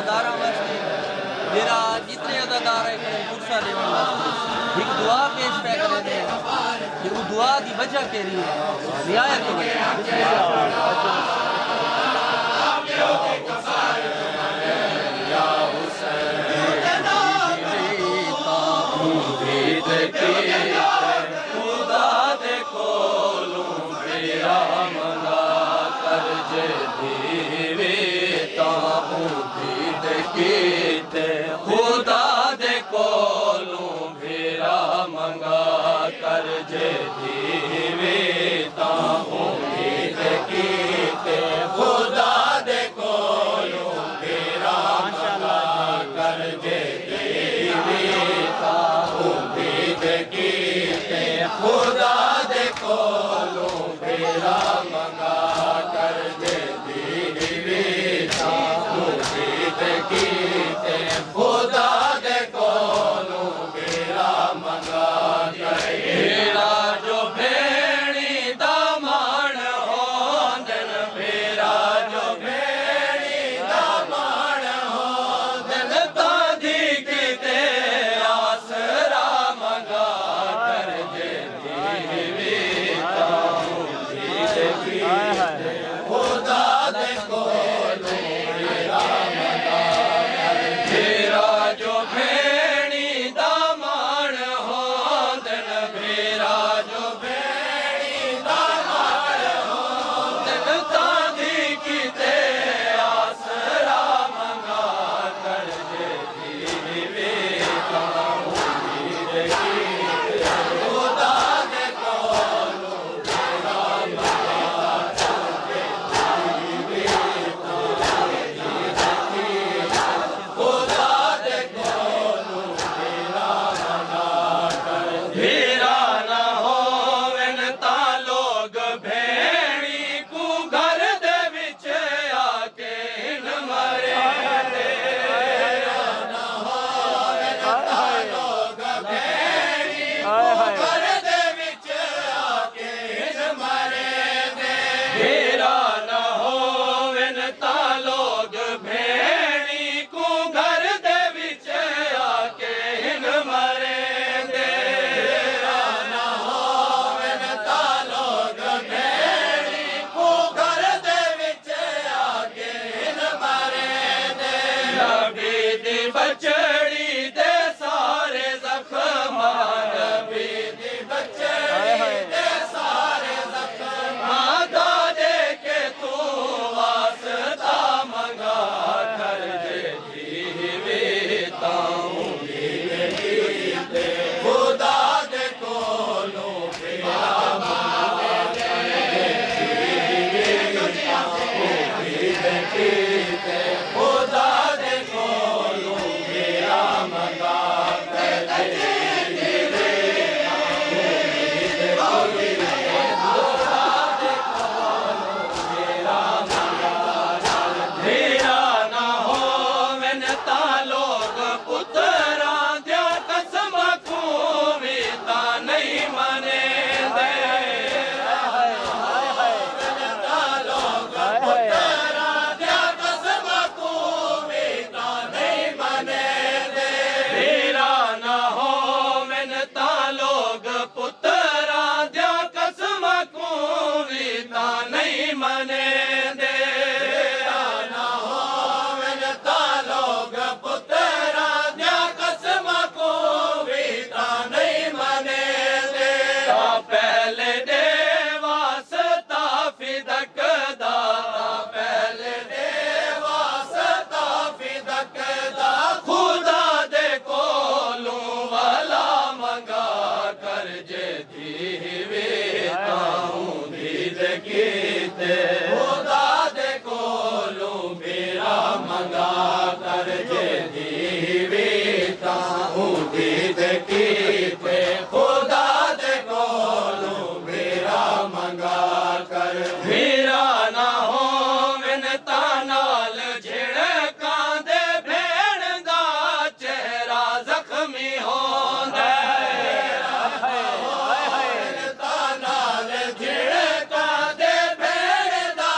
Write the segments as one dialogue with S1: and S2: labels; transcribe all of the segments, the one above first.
S1: अदादारा वास्ते मेरा जितने अदादार है कुर्सा लेवन वास्ते एक दुआ पेश पे करे कि वो दुआ की वजह के लिए रियायत हो खुदा दे कोलों भेरा मंगा कर जे दीवे ताहूं उम्मीद कीते खुदा दे कोलों भेरा मंगा कर जे दीवे ताहूं उम्मीद कीते खुदा दे कोलों भेरा मंगा कर जे दीवे ताहूं उम्मीद कीते खुदा दे कोलों भेरा मंगा भेरा जो भेड़ी दा मान होंदन भेरा जो भेड़ी दा मान होंदन तादी किते आसरा मंगा कर जे दीवे ताहूं उम्मीद कीते खुदा दे कोलों भेरा मंगा भेरा जो भेड़ी दा मान होंदन भेरा जो भेड़ी दा मान होंदन तादी किते आसरा मंगा कर जे दीवे ताहूं उम्मीद कीते खुदा दे कोलों भेरा मंगा कर जे दीवे ताहूं उम्मीद कीते खुदा दे कोलों भेरा मंगा कर भेरा ना होवन ता लोग भेड़ी को घर दे विच आके इन मरे भेरा ना होवन ता लोग भेड़ी को घर दे विच आके इन मरे भेरा ना होवन ता लोग भेड़ी को घर दे विच आके इन मरे भेरा ना होवन ता लोग भेड़ी को घर दे विच आके इन मरे नबी दी बचड़ी दे सारे जख्म नबी दी बचड़ी दे सारे जख्म दे के तू वास्ता मंगा कर जे दीवे ताहूं उम्मीद कीते खुदा दे कोलों भेरा मंगा कर जे दीवे ताहूं उम्मीद कीते खुदा दे कोलों भेरा मंगा कर जे दीवे ताहूं उम्मीद कीते खुदा दे कोलों भेरा मंगा कर भेरा ना होवन ता लोग पुत्रा द्या कसम खूबी ता नहीं मने दे ता लोग पुत्रा द्या कसम खूबी ता नहीं मने दे भेरा ना होवन ता लोग पुत्रा द्या कसम खूबी ता नहीं मने दे भेरा ना होवन ता लोग पुत्रा द्या कसम खूबी ता नहीं मने दे ता पहले दे वास्ता फिदक दा पहले दे वास्ता फिदक दा खुदा दे कोलों वाला मंगा कर जे दीवे ताहूं उम्मीद कीते खुदा दे कोलों भेरा मंगा कर जे दीवे ताहूं उम्मीद कीते खुदा दे कोलों भेरा मंगा कर भेरा ना होवन ता नाल झिड़कां दे भेड़ दा चेहरा जख्मी होंदा ता नाल झिड़कां दे भेड़ दा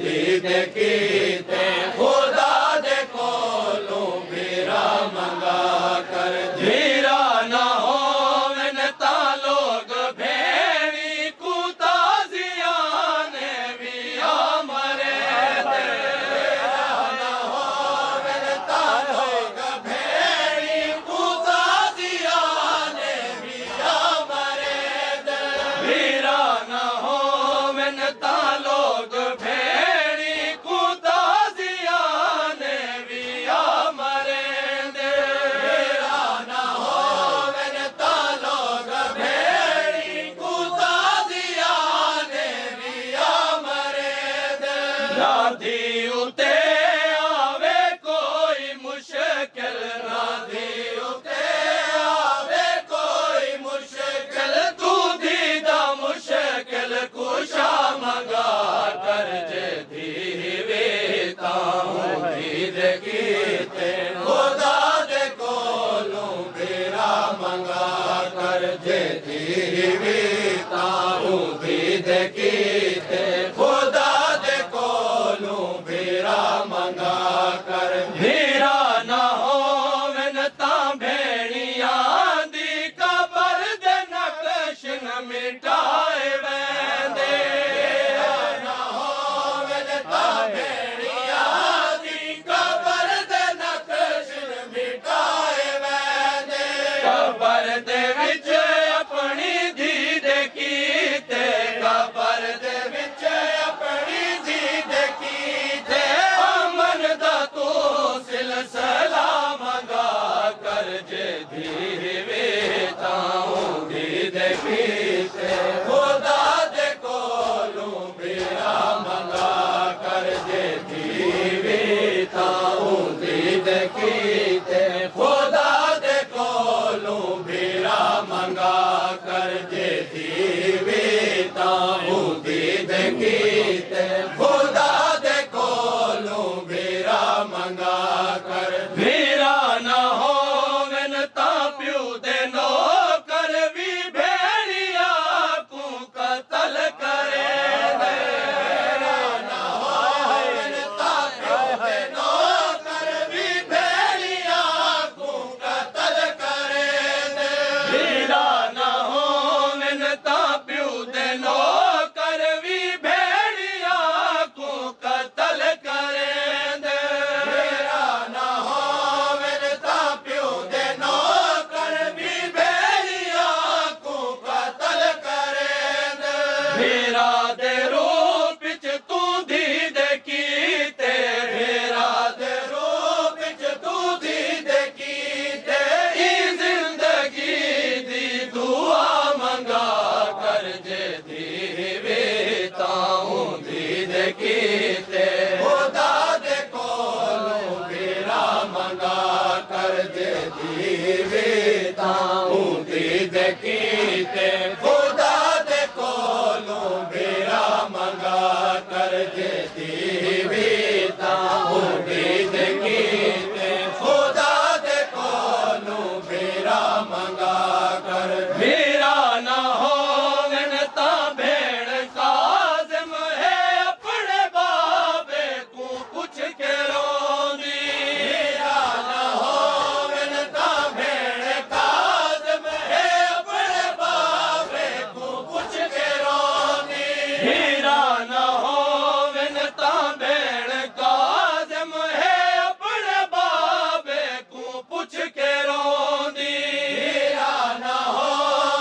S2: दीद कीते खुदा दे कोलों मेरा मंगा कर मेरा ना हो मन ता लोग भेड़ी कुता जियाने भी मरे मेरा ना हो मन ता लोग भेड़ी कुता जियाने भी मरे मेरा ना हो मन ता लोग भेड़ी कुता जियाने भी मरे मेरा ना हो मन ता लोग भेड़ी कुता जियाने भी मरे राधी उते आवे कोई मुश्किल राधी उते आवे कोई मुश्किल तू दीदा मुश्किल कुशा मंगा कर जे धीवे ताऊं दीद कीते खुदा दे कोलों मेरा मंगा कर जे धीवे ताऊं दीद कीते खुदा दे कोलों मेरा मंगा कर मेरा ना हो मन ता भेड़िया दी कबर दे नक्श न मिटाए वेंदे मेरा ना हो मन ता भेड़िया दी कबर दे नक्श न मिटाए वेंदे कबर दे विच अपनी दीद कीते कबर दे विच अपनी दीद कीते अमन दा तू सिलसिला मंगा कर जे धीवे ताऊं दीद कीते खुदा दे कोलों मेरा मंगा कर जे धीवे ताऊं दीद कीते खुदा दे कोलों मेरा मंगा कर जे धीवे ताऊं दीद कीते खुदा दे कोलों मेरा मंगा कर मेरा ना हो मन ता प्यू दे नौकर भी भेड़िया को कत्ल करे मेरा ना हो मन ता प्यू दे नौकर भी भेड़िया को कत्ल करे मेरा ना हो मन ता प्यू दे नौकर भी भेड़िया को कत्ल करे मेरा ना हो मन ता प्यू दे नौकर भी भेड़िया को कत्ल करे मेरा दे रूप च तू दीद कीते मेरा दे रूप च तू दीद कीते ई जिंदगी दी दुआ मंगा कर जे धीवे ताऊं दीद कीते खुदा दे कोलों मेरा मंगा कर जे धीवे ताऊं दीद कीते खुदा दे कोलों मेरा मंगा कर जे धीवे ताऊं दीद कीते खुदा दे कोलों मेरा मंगा कर मेरा ना हो मन ता भेड़ काज़िम है अपने बाबे को कुछ के रोंदी मेरा ना हो मन ता भेड़ काज़िम है अपने बाबे को कुछ के रोंदी मेरा ना हो मन ता भेड़ काज़िम है अपने बाबे को पूछ के रोंदी मेरा ना हो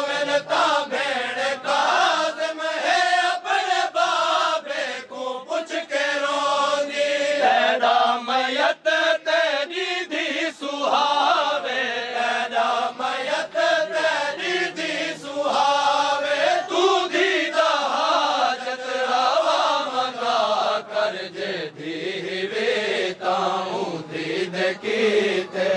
S2: मन ता भेड़ काज़िम है अपने बाबे को पूछ के रोंदी पैदा मयत तेरी दी सुहावे पैदा मयत तेरी दी सुहावे तू दीदा हाजत रवा मंगा कर जे धीवे ताऊं दीद कीते